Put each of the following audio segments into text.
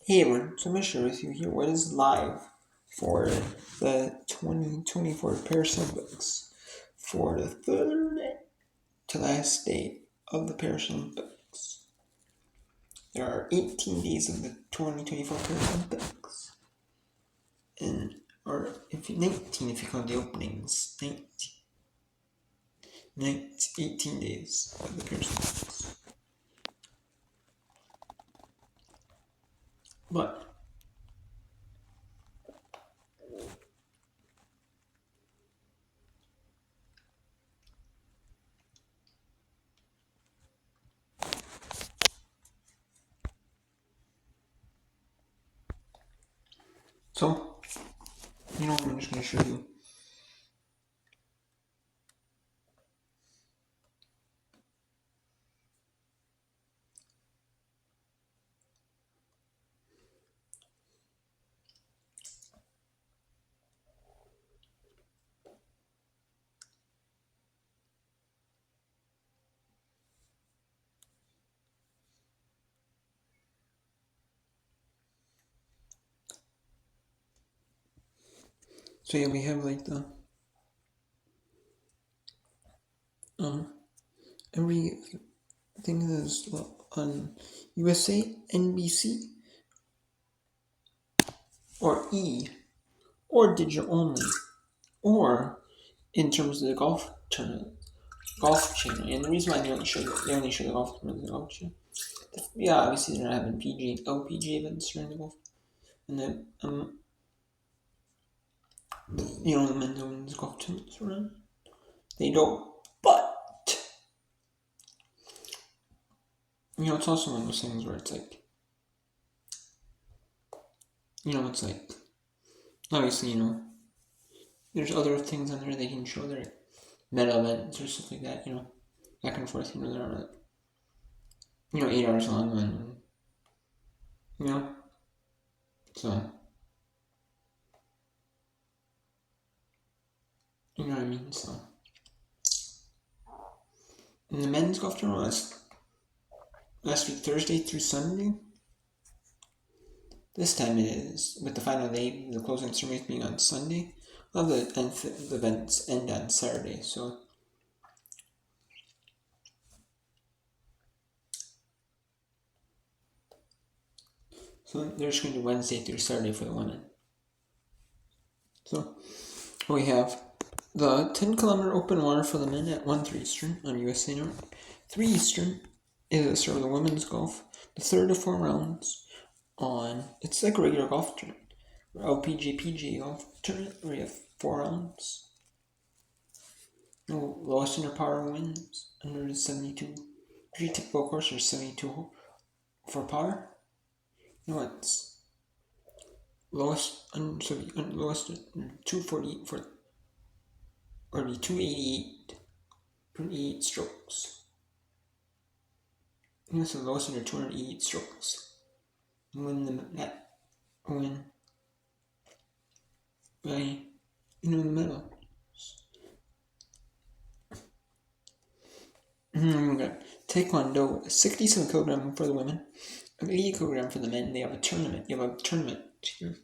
Hey everyone, so I'm going to share with you here what is live for the 2024 Paris Olympics for the third to last day of the Paris Olympics. There are 18 days of the 2024 Paris Olympics, or 19 if you count the openings, 18 days of the Paris Olympics. But so, I'm just going to show you. So yeah, we have like the everything is on USA, NBC, or E, or digital only, or in terms of the golf tournament, golf channel. And the reason why they only show the golf tournament, the golf channel. Yeah, obviously they're not having PG, LPG events during the golf, and then the men's and women's golf tournaments around. They don't, but it's also one of those things where it's like, it's like, obviously, there's other things on there they can show their meta events or stuff like that, back and forth, they're not, 8 hours long, and, so, you know what I mean, so. And the men's golf tournament was last week, Thursday through Sunday. This time it is, with the final day, the closing ceremony being on Sunday. All the events end on Saturday, so they're just going to do Wednesday through Saturday for the women. So we have the 10-kilometer open water for the men at 1:03 Eastern on USA Network. 3 Eastern is the start of the women's golf. The third of 4 rounds it's like a regular golf tournament. LPG PG golf tournament where you have 4 rounds. Lowest under par wins under 72. Pretty typical course, there's 72 for par. It's lowest 240 for, or be 288 strokes. So the lowest under 288 strokes. Win the medal. We got Taekwondo, 67 kilogram for the women, 80 kilogram for the men. They have a tournament. You have a tournament here.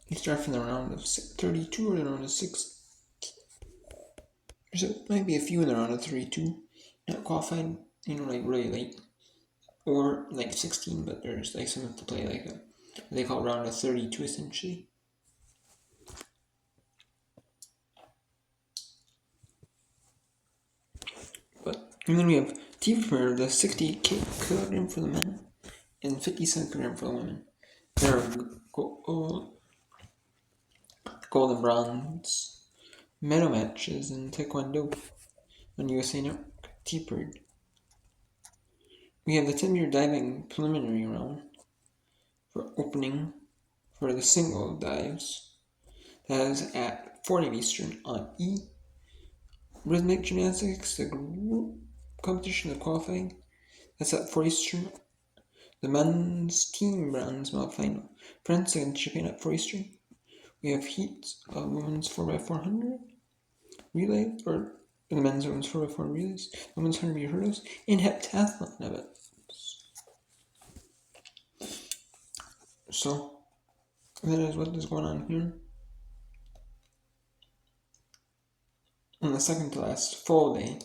You start from the round of 32 or the round of 6. There might be a few in the round of 32, not qualified, like really late, or like 16, but there's like some to play like they call it round of 32 essentially. And then we have TV premiere of the 68 kilogram for the men and 57 kilogram for the women. There are gold and bronze medal matches in Taekwondo on USA Network. T-Bird. We have the 10-meter diving preliminary round for opening for the single dives. That is at 4 Eastern on E. Rhythmic gymnastics, the group competition, the qualifying. That's at 4 Eastern. The men's team bronze medal final. France against Japan at 4 Eastern. We have heat of women's 4x400 relay, or the men's women's 4x4 relays, women's 100-meter hurdles, and heptathlon events. So that is what is going on here. On the second to last full day,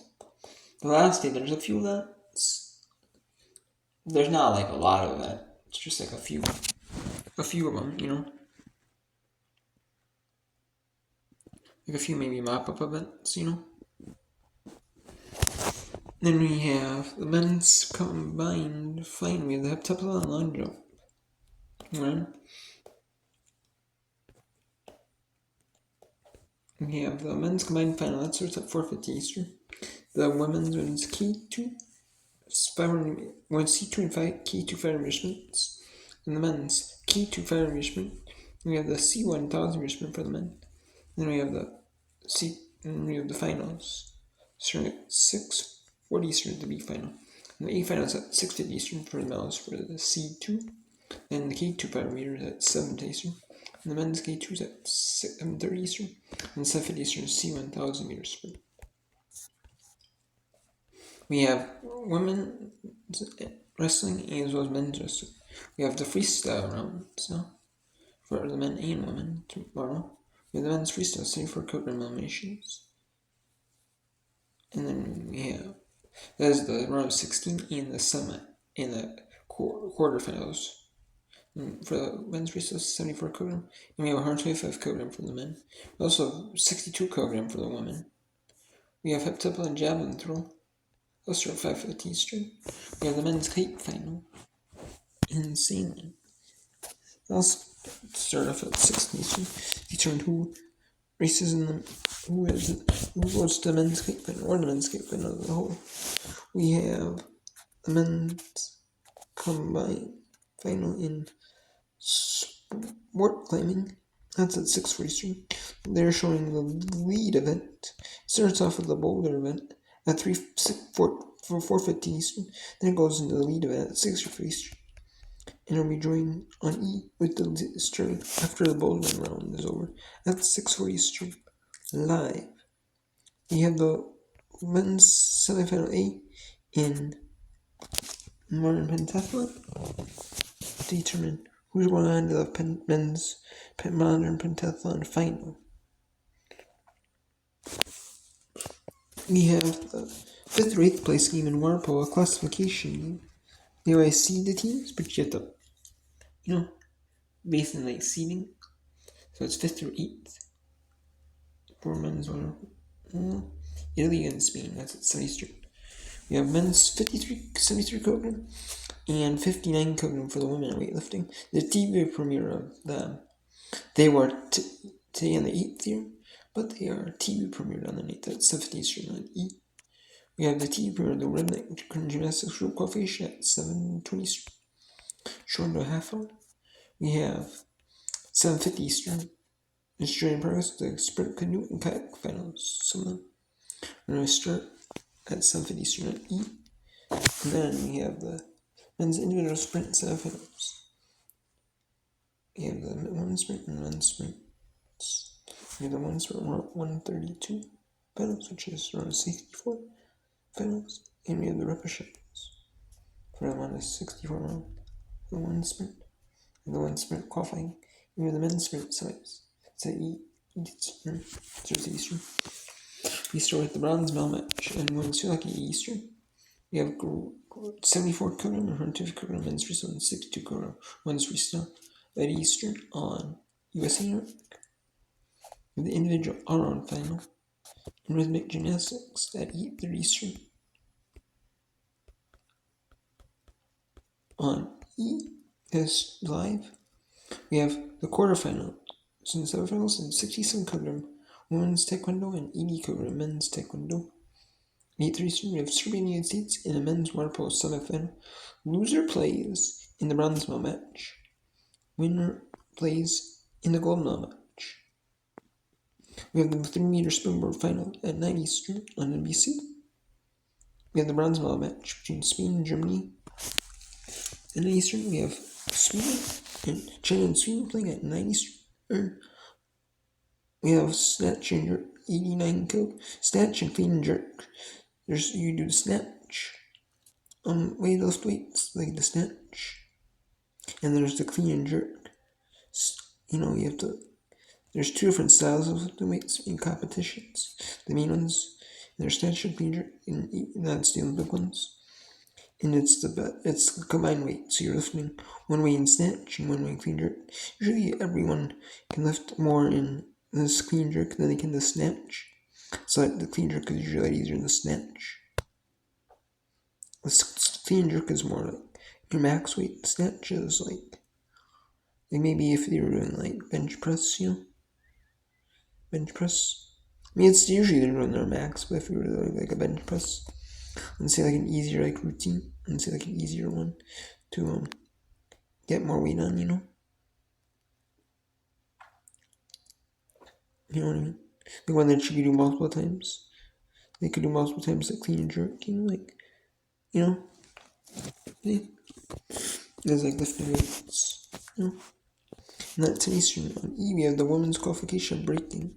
the last day, there's a few events. There's not like a lot of that. It's just like a few of them, like a few maybe mop-up events, Then we have the men's combined flying. We have the heptathlon long jump. Right? We have the men's combined final. That starts at 4:50 Eastern. The women's key to C2 and key to fire enrichments. And the men's key to fire enrichment. We have the C1000 enrichment for the men. Then we have the finals. Starting at 6:40 Eastern, the B final. And the A final is at 6:50 Eastern for the males for the C2. And the K2 fire meter is at 7 Eastern. And the men's K2 is at 7:30 Eastern. And 7:50 Eastern is C1000 meter sprint. We have women's wrestling as well as men's wrestling. We have the freestyle rounds now for the men and women tomorrow. We have the men's freestyle 74 kilogram eliminations. And then we have that is the round of 16 and the semi and the quarterfinals. For the men's freestyle 74 kilogram, and we have 125 kilogram for the men. We also have 62 kilogram for the women. We have heptathlon and javelin throw. Those start at 5:50 Eastern. We have the men's kite final. Insane. I'll start off at 6 Eastern. Determine who races in them. Who goes to the men's kite final or the men's kite final as a whole. We have the men's combined final in sport climbing. That's at 6:40 Eastern. They're showing the lead event. Starts off with the boulder event at 4:50 Eastern. Then it goes into the lead event at 6:50 Eastern. And it'll be joined on E with the start after the bouldering round is over at 6:40 Eastern. Live. We have the men's semifinal A in modern pentathlon to determine who's going on to the men's modern pentathlon final. We have the 5th or 8th place game in water polo classification game. They always seed the teams, but you have to, based on like seeding. So it's 5th or 8th for men's water polo. Italy and Spain, that's at 7 Eastern. We have men's 73 kilogram and 59 kilogram for the women in weightlifting. The TV premiere of them. They were today on the 8th year, but they are TV premiered on the 8th at 7 Eastern on E. We have the TV premiere of the redneck gymnastics group qualification at 7:20 Eastern. Short to a half hour. We have 7:50 Eastern. It's in progress the sprint canoe and kayak finals. Some of them are going to start at 7:50 Eastern at E. And then we have the men's individual sprint semifinals. We have the women's sprint and men's sprint. We have the women's sprint 132 finals, which is around 64 finals. And we have the repetitions for the 164 round. The women's sprint and the women's sprint qualifying. We have the men's sprint semis. It's at Eastern. Eastern. We start with the bronze medal match and women's 2 lucky Eastern. We have 74 kilogram and 150 kilogram men's freestyle and 62 kilogram women's freestyle at Eastern on USA Network. The individual all-round final in rhythmic gymnastics at 8:30 Eastern on E is live. We have the quarterfinals and semifinals in 67 kilogram women's taekwondo and 80 kilogram men's taekwondo. 8:30 Eastern, we have Serbia and the United States in a men's water polo semifinal. Loser plays in the bronze medal match. Winner plays in the gold medal match. We have the 3-meter springboard final at 9 Eastern on NBC. We have the bronze medal match between Spain and Germany. At 9 Eastern, we have Sweden and China and Sweden playing at 9 Eastern. We have snatch and jerk, 89 kg, snatch and clean and jerk. You do the snatch, lift weights like the snatch, And there's the clean and jerk. You have to. There's two different styles of lifting weights in competitions. The main ones, there's snatch and clean jerk, and that's the big ones. And it's the combined weight. So you're lifting one weight in snatch and one weight in clean jerk. Usually everyone can lift more in this clean jerk than they can the snatch. So the clean jerk is usually easier than the snatch. The clean jerk is more like your max weight. The snatch is like maybe if you were doing like bench press, bench press. I mean, it's usually they're doing their max, but if you were doing like a bench press, and say like an easier like routine, and say like an easier one to get more weight on, You know what I mean? The one that you could do multiple times. They could do multiple times like clean and jerk, yeah. There's like lifting weights, And that's an Eastern. On E, we have the women's qualification of breaking.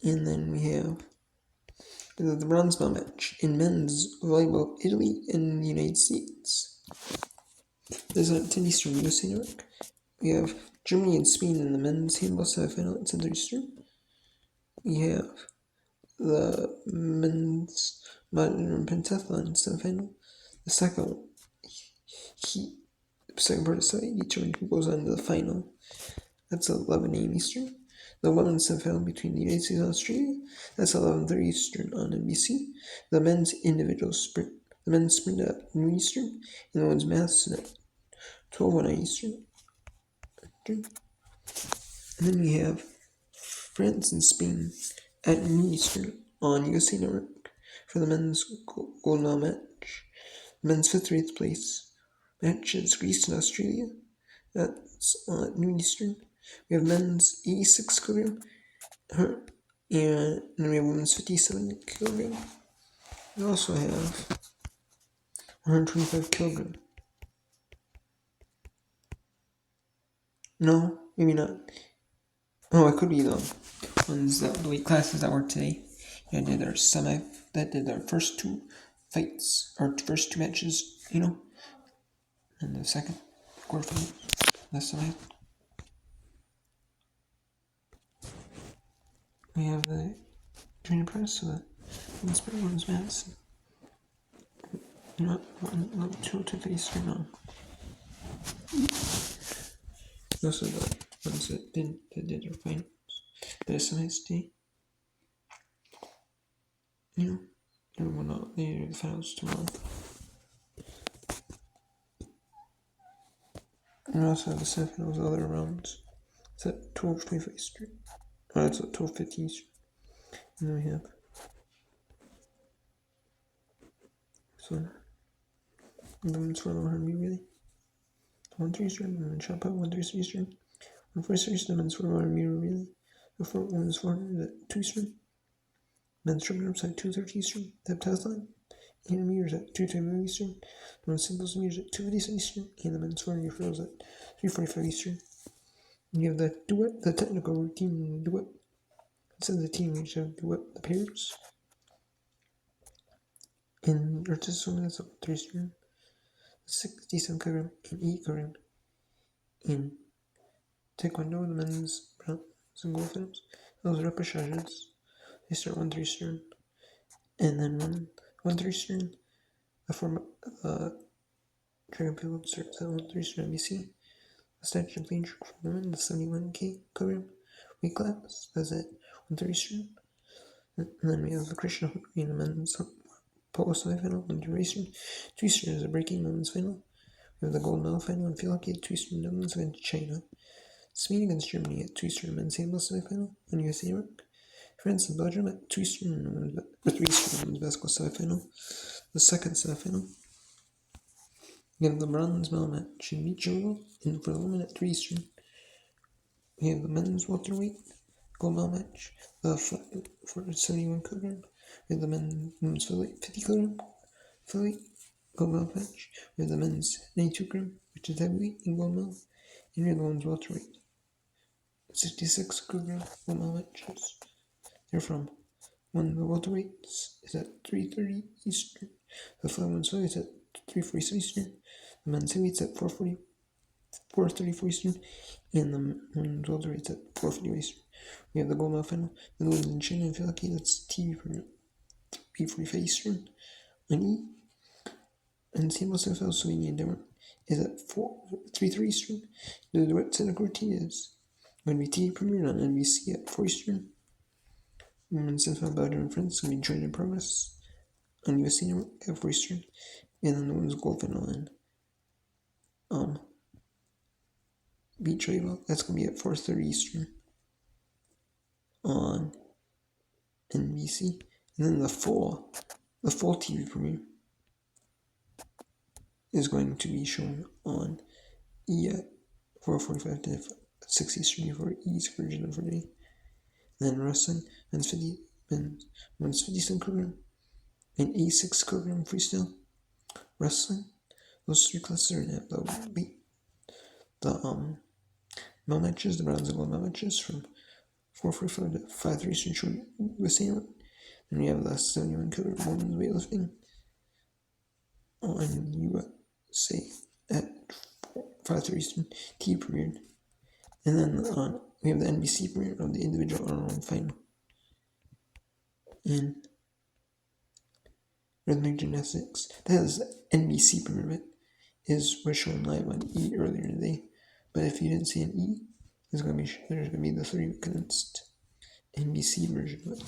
And then we have the bronze medal match in men's volleyball, Italy and the United States. There's a 10 Eastern USA Network. We have Germany and Spain in the men's handball semifinal at 10 Eastern. We have the men's modern pentathlon semifinal. The second part of the determined who goes on to the final. That's 11 a.m. Eastern. The women's semifinal between the United States and Australia. That's 11:30 Eastern on NBC. The men's individual sprint. The men's sprint at noon Eastern. And the women's mass at 12:09 Eastern. And then we have France and Spain at noon Eastern on USA Network for the men's gold medal match. The men's 5th to 8th place match is Greece and Australia. That's at noon Eastern. We have men's 86 kilogram, and then we have women's 57 kilogram. We also have 125 kilogram. No, maybe not. Oh, it could be the ones that the weight classes that were today. That did their first two fights or first two matches, and the second quarterfinals. That's semi. We have the junior press, so the women's mass. Two to face or no. Also the ones that did their finals. But it's a nice day. They do the finals tomorrow. And we also have the semifinals other rounds. It's at 12:25 Eastern. Oh, it's at 12:50 Eastern. And then we have the women's 400 really. 1-3 Eastern, and then shot put 1-3 Eastern. 1-4 Eastern, men's 400 meter relay. The women's 400 at 2 Eastern. Men's short jumps at 2:30 Eastern. The heptathlon, 800 meters at 2:20 Eastern. The men's singles meters at 2:57 Eastern. And the men's 400 freels at 3:45 Eastern. And you have the duet, the technical routine duet. Instead of the team, you just have duet, the pairs. And artistic swimming, that's 3 Eastern. 67 kilogram and 8 kilogram. In taekwondo, the men's bronze and gold finals. Those repêchages. They start 1-3 Eastern. And then 1-3 Eastern. The track and field starts at 1-3 Eastern NBC. The snatch and clean jerk for women, the 71K kilogram weight class. That's at 1-3 Eastern. And then we have the Christian Hungary in the men's polo semifinal, 1-3 Eastern. 2 Eastern is a breaking women's final. We have the gold medal final in field hockey at 2 Eastern, Netherlands against China. Spain against Germany at 2 Eastern men's handball semifinal on USA Network. France and Belgium at 2 Eastern or 3 Eastern women's basketball semifinal. The second semifinal. We have the bronze medal match in beach volleyball, and for the women at 3 Eastern. We have the men's welterweight gold medal match, for 71 kilogram. We have the women's 50 kilogram featherweight gold medal match. We have the men's 92 kilogram, which is heavyweight in gold medal, and we have the women's welterweight 66 kilogram gold medal matches. They're from one of the welterweights is at 3:30 Eastern. The women's featherweight is at 3:47 Eastern. men's heavyweights at 4:34 Eastern, and the women's welterweights at 4:50 Eastern. We have the gold medal final. The gold is in China. If you're lucky, that's TV for 8:45 Eastern. On E, and San Jose, Sweden, Denmark is at 3:3 Eastern. The duet Santa Cortina is going to be TV premiered on NBC at 4 Eastern. Women's semifinal Belgium and France will be joined in progress on USA Network at 4 Eastern. And then the women's gold final in beach volleyball, that's going to be at 4:30 Eastern on NBC. And then the full TV premiere is going to be shown on E at 4:45 to 6 Eastern for E's version of the day. And then wrestling, men's 57 kilogram, and A6 kilogram freestyle wrestling. Those three classes are going to have the male matches, the bronze and gold male matches from 4:45 to 5:30 Eastern showing USA. And we have the 71 kilogram women's weightlifting on USA at 5:30 Eastern, TV premiered. And then we have the NBC premiere of the individual honor final. And rhythmic gymnastics, that is NBC premiere, was shown live on E earlier today. But if you didn't see an E, there's going to be the 30 condensed NBC version of it.